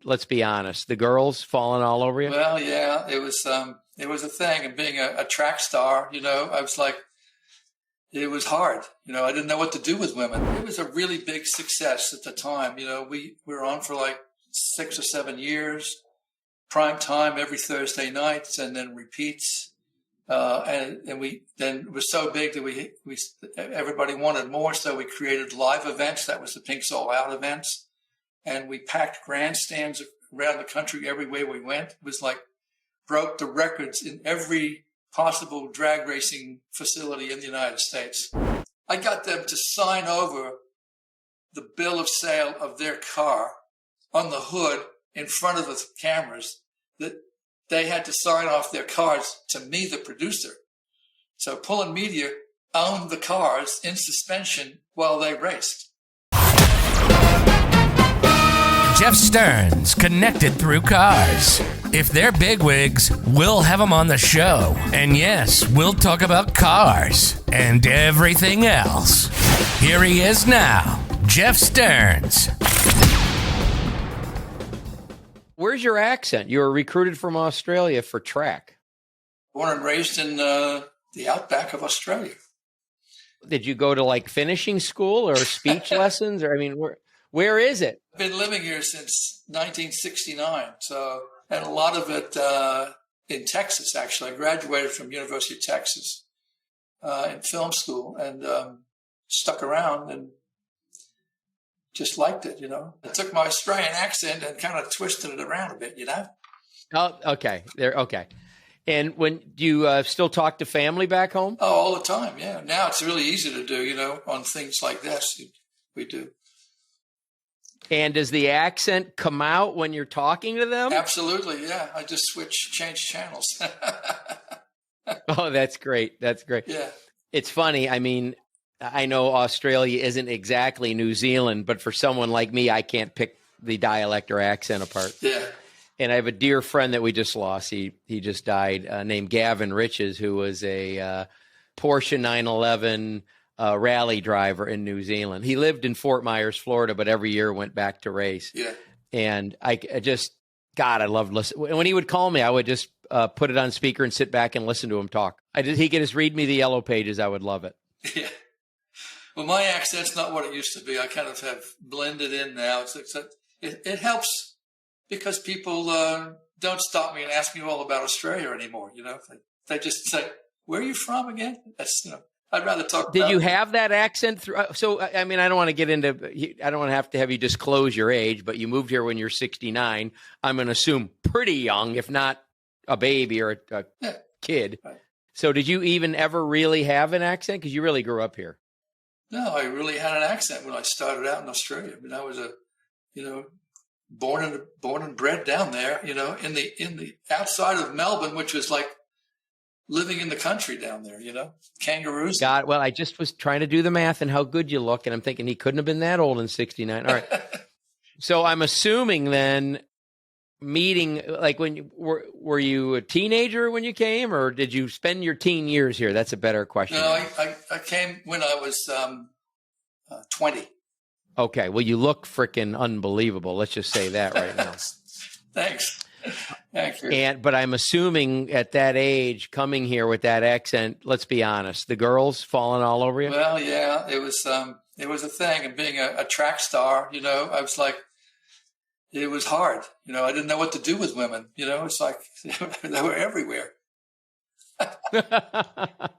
let's be honest, the girls falling all over you? Well, yeah, it was a thing. And being a track star, I was like, it was hard. I didn't know what to do with women. It was a really big success at the time. We were on for like 6 or 7 years, prime time every Thursday nights, and then repeats. And we then it was so big that we everybody wanted more, so we created live events. That was the Pink's All Out events, and we packed grandstands around the country everywhere we went. It was like broke the records in every possible drag racing facility in the United States. I got them to sign over the bill of sale of their car on the hood in front of the cameras, that they had to sign off their cars to me, the producer. So Pullen Media owned the cars in suspension while they raced. Jeff Stearns, connected through cars. If they're bigwigs, we'll have them on the show. And yes, we'll talk about cars and everything else. Here he is now, Jeff Stearns. Where's your accent? You were recruited from Australia for track. Born and raised in the outback of Australia. Did you go to like finishing school or speech lessons? Or where is it? I've been living here since 1969. And a lot of it in Texas, actually. I graduated from University of Texas in film school and stuck around and just liked it, I took my Australian accent and kind of twisted it around a bit, Oh, okay. Okay. And when do you still talk to family back home? Oh, all the time, yeah. Now it's really easy to do, on things like this. We do. And does the accent come out when you're talking to them? Absolutely, yeah. I just change channels. Oh, that's great. That's great. Yeah. It's funny. I mean, I know Australia isn't exactly New Zealand, but for someone like me, I can't pick the dialect or accent apart. Yeah. And I have a dear friend that we just lost. He just died, named Gavin Riches, who was a Porsche 911 rally driver in New Zealand. He lived in Fort Myers, Florida, but every year went back to race. Yeah. And I loved listening. When he would call me, I would just put it on speaker and sit back and listen to him talk. He could just read me the yellow pages. I would love it. Yeah. Well, my accent's not what it used to be. I kind of have blended in now. It helps because people don't stop me and ask me all about Australia anymore. They just say, "Where are you from again?" That's I'd rather talk. Did you have that accent through? So, I mean, I don't want to get into. I don't want to have you disclose your age, but you moved here when you're 69. I'm going to assume pretty young, if not a baby or a kid. Right. So, did you even ever really have an accent? Because you really grew up here. No, I really had an accent when I started out in Australia. I mean, I was born and bred down there. In the outside of Melbourne, which was like living in the country down there. Kangaroos. God, well, I just was trying to do the math and how good you look, and I'm thinking he couldn't have been that old in 69. All right. So I'm assuming then meeting, like when were you a teenager when you came, or did you spend your teen years here? That's a better question. No, I came when I was 20. Okay. Well, you look freaking unbelievable. Let's just say that right now. Thanks. Thank you. But I'm assuming at that age, coming here with that accent, let's be honest, the girls falling all over you? Well, yeah, it was a thing. And being a track star, I was like, it was hard. I didn't know what to do with women. It's like they were everywhere.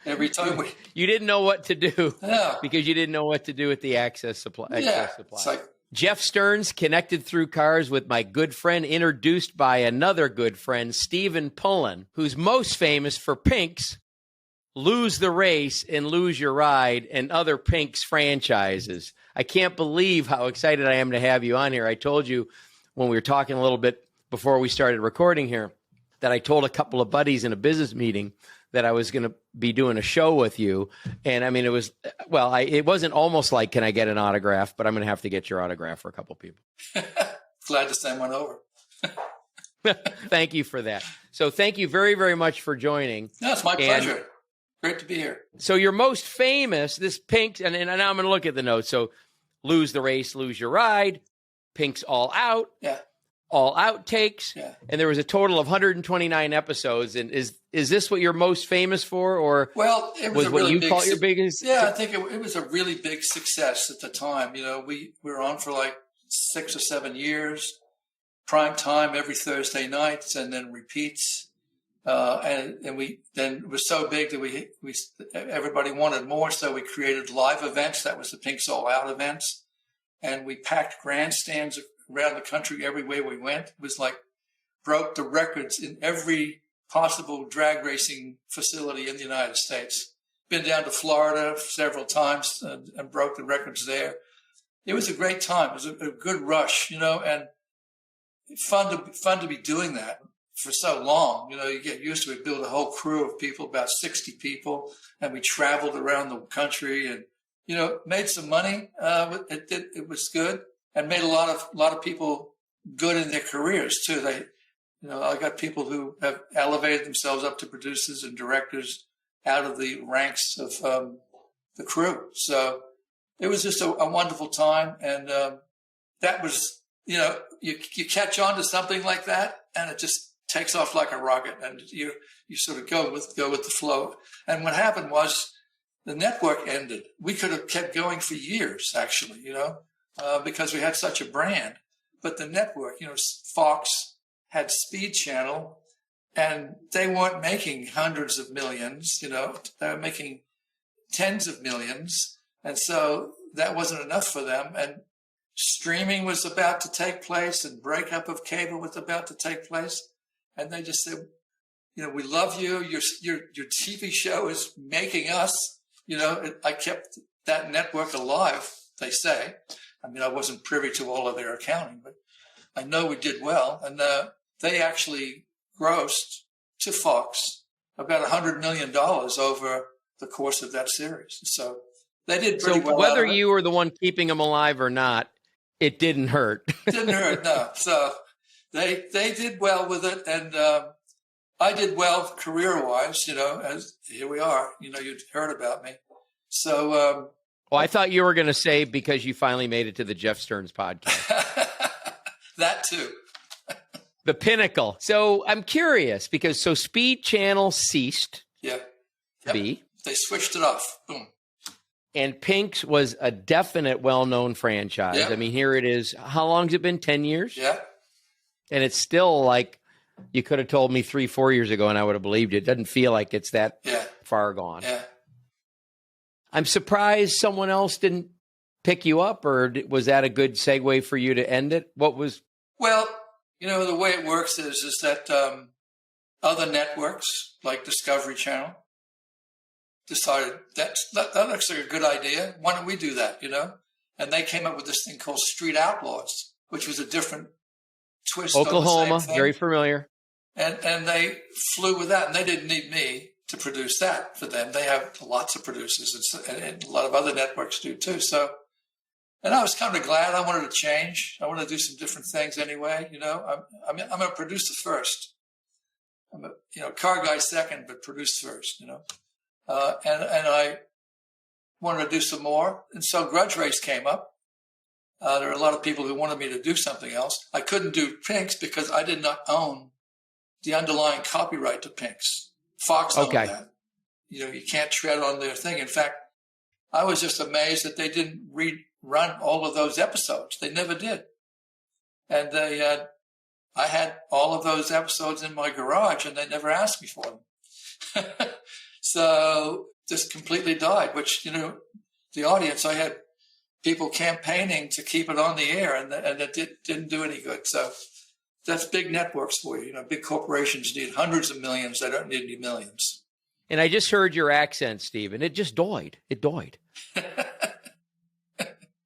Every time you didn't know what to do. Yeah. Because you didn't know what to do with the access supply. It's like Jeff Stearns, connected through cars with my good friend, introduced by another good friend, Stephen Pullen, who's most famous for Pink's Lose the Race and Lose Your Ride and other Pink's franchises. I can't believe how excited I am to have you on here. I told you when we were talking a little bit before we started recording here that I told a couple of buddies in a business meeting that I was going to be doing a show with you. And I mean, it was, well, it wasn't almost like, can I get an autograph? But I'm going to have to get your autograph for a couple of people. Glad to send one over. Thank you for that. So thank you very, very much for joining. No, it's my pleasure. Great to be here. So you're most famous, this Pink's, and now I'm going to look at the notes. So Lose the Race, Lose Your Ride, Pink's All Out. Yeah. all outtakes, Yeah. and there was a total of 129 episodes. And is this what you're most famous for, or Well, it was a what really you big call your biggest? Yeah, I think it was a really big success at the time. You know, we were on for like 6 or 7 years, prime time every Thursday nights, and then repeats. And we then it was so big that we everybody wanted more, so we created live events. That was the Pink's All Out events, and we packed grandstands around the country everywhere we went. It was like broke the records in every possible drag racing facility in the United States. Been down to Florida several times and broke the records there. It was a great time. It was a good rush, you know, and fun to be doing that for so long. You know, you get used to it, build a whole crew of people, about 60 people, and we traveled around the country and, you know, made some money. It was good, and made a lot of people good in their careers too. You know, I got people who have elevated themselves up to producers and directors out of the ranks of the crew. So it was just a wonderful time. And that was, you know, you catch on to something like that and it just takes off like a rocket, and you sort of go with the flow. And what happened was the network ended. We could have kept going for years, actually, you know, because we had such a brand. But the network, you know, Fox had Speed Channel, and they weren't making hundreds of millions, you know, they were making tens of millions. And so that wasn't enough for them. And streaming was about to take place, and breakup of cable was about to take place. And they just said, you know, we love you. Your TV show is making us, you know. I kept that network alive, they say. I mean, I wasn't privy to all of their accounting, but I know we did well. And they actually grossed to Fox about $100 million over the course of that series. So they did pretty well. So whether you were the one keeping them alive or not, it didn't hurt. Didn't hurt, no. So they did well with it, and I did well career-wise, you know, as here we are. You know, you'd heard about me. So well, I thought you were going to say because you finally made it to the Jeff Stearns podcast. That too. The pinnacle. So I'm curious because Speed Channel ceased. Yeah. To be. They switched it off. Boom. And Pink's was a definite well-known franchise. Yeah. I mean, here it is. How long has it been? 10 years? Yeah. And it's still like you could have told me 3-4 years ago and I would have believed you. It doesn't feel like it's that far gone. Yeah. I'm surprised someone else didn't pick you up, or was that a good segue for you to end it? What was? Well, you know, the way it works is that other networks like Discovery Channel decided that looks like a good idea. Why don't we do that, you know? And they came up with this thing called Street Outlaws, which was a different twist. Oklahoma, on the same thing. very familiar. And they flew with that, and they didn't need me to produce that for them. They have lots of producers, and a lot of other networks do too. So, and I was kind of glad. I wanted to change. I wanted to do some different things anyway. You know, I'm a producer first. I'm a car guy second, but produce first. You know, and I wanted to do some more. And so Grudge Race came up. There were a lot of people who wanted me to do something else. I couldn't do Pink's because I did not own the underlying copyright to Pink's. Fox owned that. You know, you can't tread on their thing. In fact, I was just amazed that they didn't rerun all of those episodes. They never did. And I had all of those episodes in my garage, and they never asked me for them. So just completely died, which, you know, the audience, I had people campaigning to keep it on the air, and it didn't do any good. So that's big networks for you. You know, big corporations need hundreds of millions. They don't need any millions. And I just heard your accent, Stephen. It just died. It died.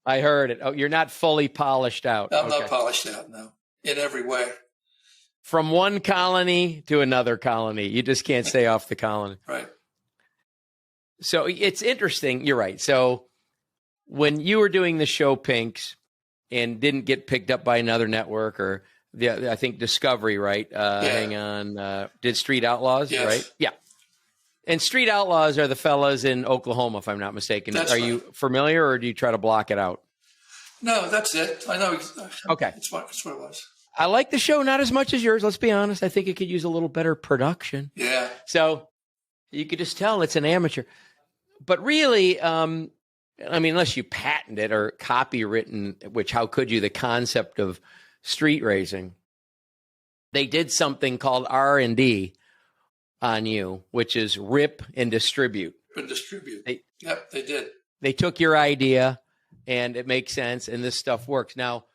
I heard it. Oh, you're not fully polished out. I'm not polished out, no, in every way. From one colony to another colony. You just can't stay off the colony. Right. So it's interesting. You're right. So when you were doing the show Pink's and didn't get picked up by another network, or I think Discovery, right? Hang on. Did Street Outlaws, right? Yeah. And Street Outlaws are the fellas in Oklahoma, if I'm not mistaken. That's are right. you familiar, or do you try to block it out? No, that's it. I know. Okay. That's what it was. I like the show, not as much as yours. Let's be honest. I think it could use a little better production. Yeah. So you could just tell it's an amateur. But really, I mean, unless you patent it or copywritten, which how could you, the concept of street racing, they did something called R&D on you, which is rip and distribute. Yep, they did. They took your idea and it makes sense and this stuff works. Now,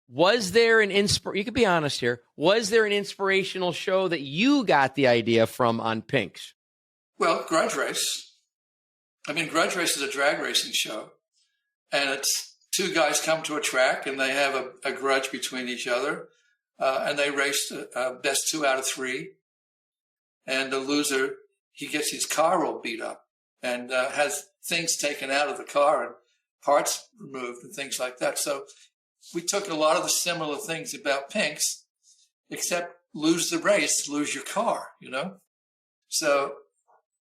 was there an you could be honest here, was there an inspirational show that you got the idea from on Pinks? Well, Grudge Race. I mean, Grudge Race is a drag racing show, and it's two guys come to a track and they have a grudge between each other, and they race best 2 out of 3. And the loser, he gets his car all beat up and has things taken out of the car and parts removed and things like that. So we took a lot of the similar things about Pinks, except lose the race, lose your car, you know? So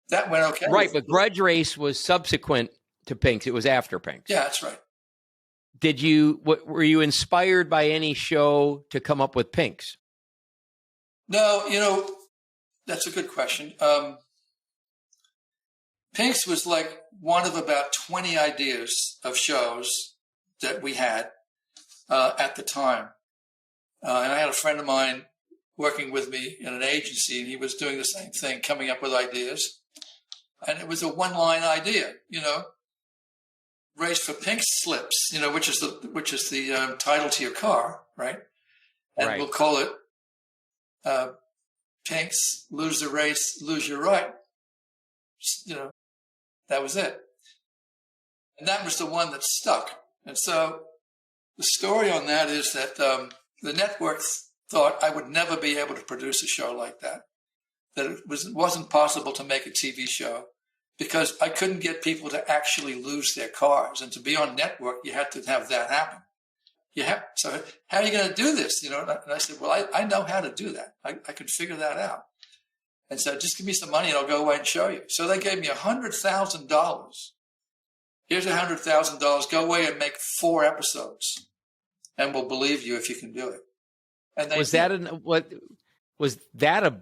that went okay. Right, but Grudge Race was subsequent to Pinks. It was after Pinks. Yeah, that's right. Were you inspired by any show to come up with Pinks? No, you know, that's a good question. Pinks was like one of about 20 ideas of shows that we had at the time. And I had a friend of mine working with me in an agency, and he was doing the same thing, coming up with ideas. And it was a one-line idea, you know, race for pink slips, you know, which is the title to your car, right? And right. We'll call it Pinks, lose the race, lose your right. You know, that was it. And that was the one that stuck. And so the story on that is that the network thought I would never be able to produce a show like that, that it wasn't possible to make a TV show because I couldn't get people to actually lose their cars. And to be on network, you had to have that happen. So how are you going to do this? You know, and I said, well, I know how to do that. I could figure that out. And so just give me some money and I'll go away and show you. So they gave me $100,000. Here's $100,000. Go away and make 4 episodes, and we'll believe you if you can do it. And they was that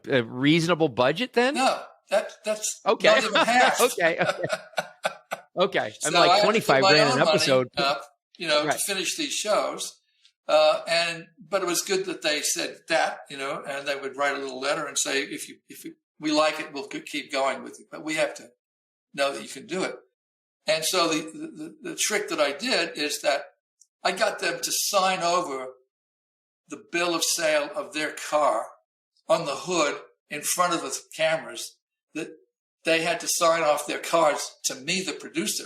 a reasonable budget then? No, that's okay. not even half. Okay. So I'm like 25 grand an episode. Up, you know, right. to finish these shows. But it was good that they said that, you know, and they would write a little letter and say, if we like it, we'll keep going with it. But we have to know that you can do it. And so the trick that I did is that I got them to sign over the bill of sale of their car on the hood in front of the cameras, that they had to sign off their cars to me, the producer.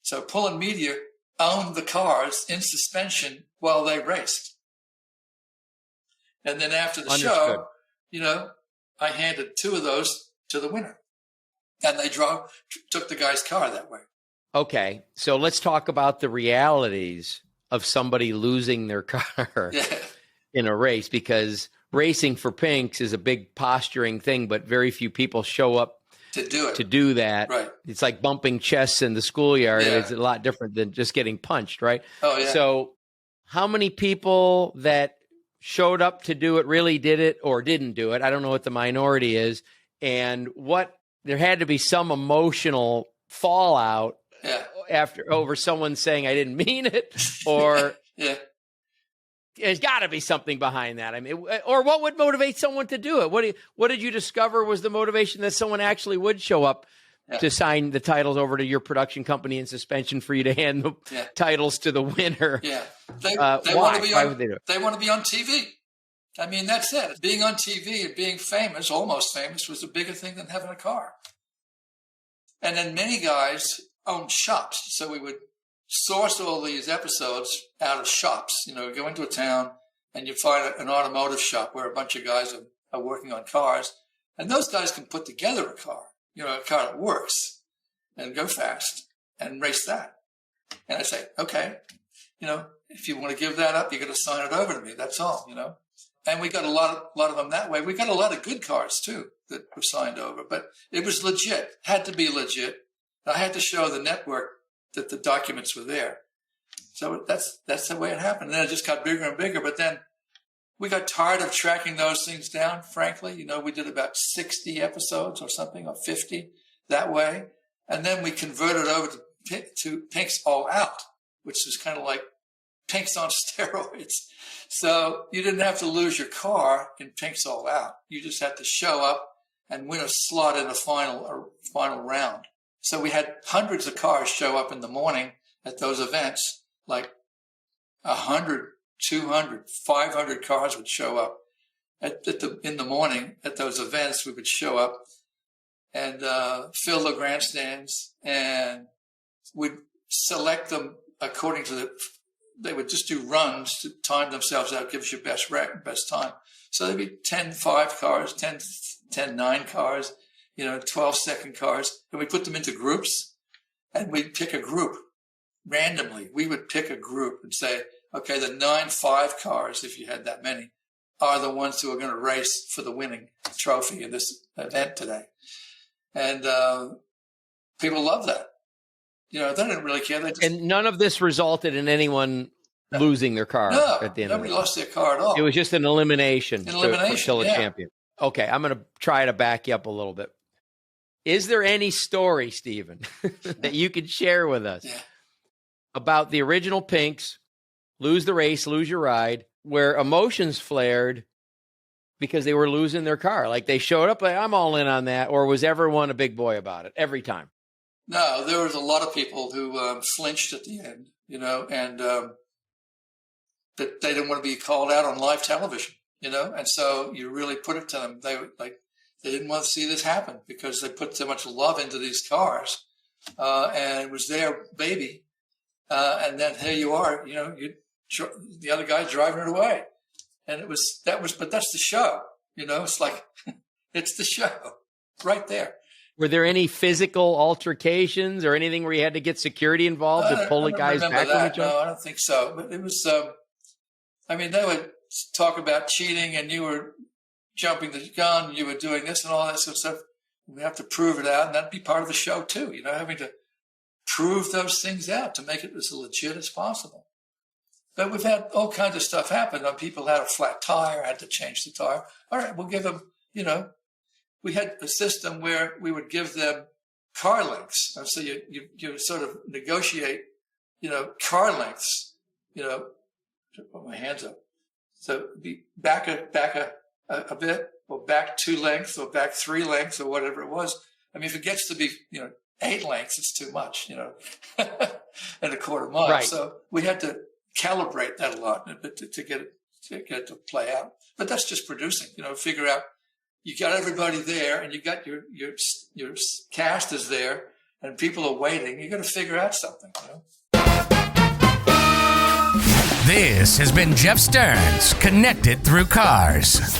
So Pullen Media owned the cars in suspension while they raced. And then after the show, you know, I handed 2 of those to the winner. And they took the guy's car that way. Okay. So let's talk about the realities of somebody losing their car in a race, because racing for Pinks is a big posturing thing, but very few people show up to do that. Right. It's like bumping chests in the schoolyard. Yeah. It's a lot different than just getting punched, right? Oh, yeah. So how many people that showed up to do it really did it or didn't do it? I don't know what the minority is. And there had to be some emotional fallout over someone saying, I didn't mean it, or there's got to be something behind that. I mean, or what would motivate someone to do it? What did you discover was the motivation that someone actually would show up to sign the titles over to your production company in suspension for you to hand the titles to the winner? Yeah. Why would they do it? They want to be on TV. I mean, that's it. Being on TV and being famous, almost famous, was a bigger thing than having a car. And then many guys owned shops. So we would source all these episodes out of shops. You know, go into a town and you find an automotive shop where a bunch of guys are working on cars. And those guys can put together a car, you know, a car that works and go fast and race that. And I say, okay, you know, if you want to give that up, you're going to sign it over to me. That's all, you know. And we got a lot of them that way. We got a lot of good cars too that were signed over, but it was legit, had to be legit. I had to show the network that the documents were there. So that's the way it happened. And then it just got bigger and bigger. But then we got tired of tracking those things down, frankly. You know, we did about 60 episodes or something, or 50 that way. And then we converted over to Pink's All Out, which is kind of like Pink's on steroids. So you didn't have to lose your car in Pink's All Out. You just had to show up and win a slot in the final round. So we had hundreds of cars show up in the morning at those events, like 100, 200, 500 cars would show up in the morning at those events. We would show up and fill the grandstands, and we'd select them according to they would just do runs to time themselves out, give us your best time. So there'd be 10 5 cars, 10 9 cars, 12-second cars, and we put them into groups, and we'd pick a group randomly. We would pick a group and say, okay, the 9 5 cars, if you had that many, are the ones who are going to race for the winning trophy in this event today. And people love that. They didn't really care. And none of this resulted in anyone losing their car at the end of it. Nobody lost their car at all. It was just an elimination. Till a yeah. champion. Okay, I'm going to try to back you up a little bit. Is there any story, Stephen, that you could share with us about the original Pinks, Lose the Race, Lose Your Ride, where emotions flared because they were losing their car? Like they showed up, like, I'm all in on that. Or was everyone a big boy about it every time? No, there was a lot of people who flinched at the end, and that they didn't want to be called out on live television, and so you really put it to them. They didn't want to see this happen because they put so much love into these cars, and it was their baby. And then here you are, the other guy's driving it away, and but that's the show, it's like, it's the show right there. Were there any physical altercations or anything where you had to get security involved to pull the guys back from each other? No, I don't think so. But it was, they would talk about cheating, and you were jumping the gun, and you were doing this and all that sort of stuff. We have to prove it out, and that'd be part of the show too, having to prove those things out to make it as legit as possible. But we've had all kinds of stuff happen. People had a flat tire, had to change the tire. All right, we'll give them, we had a system where we would give them car lengths. And so you sort of negotiate, car lengths, put my hands up. So be back a bit, or back 2 lengths, or back 3 lengths, or whatever it was. If it gets to be, 8 lengths, it's too much, and a quarter mile. Right. So we had to calibrate that a lot to get it to play out. But that's just producing, figure out, you got everybody there, and you got your cast is there, and people are waiting. You got to figure out something. This has been Jeff Stearns, Connected Through Cars.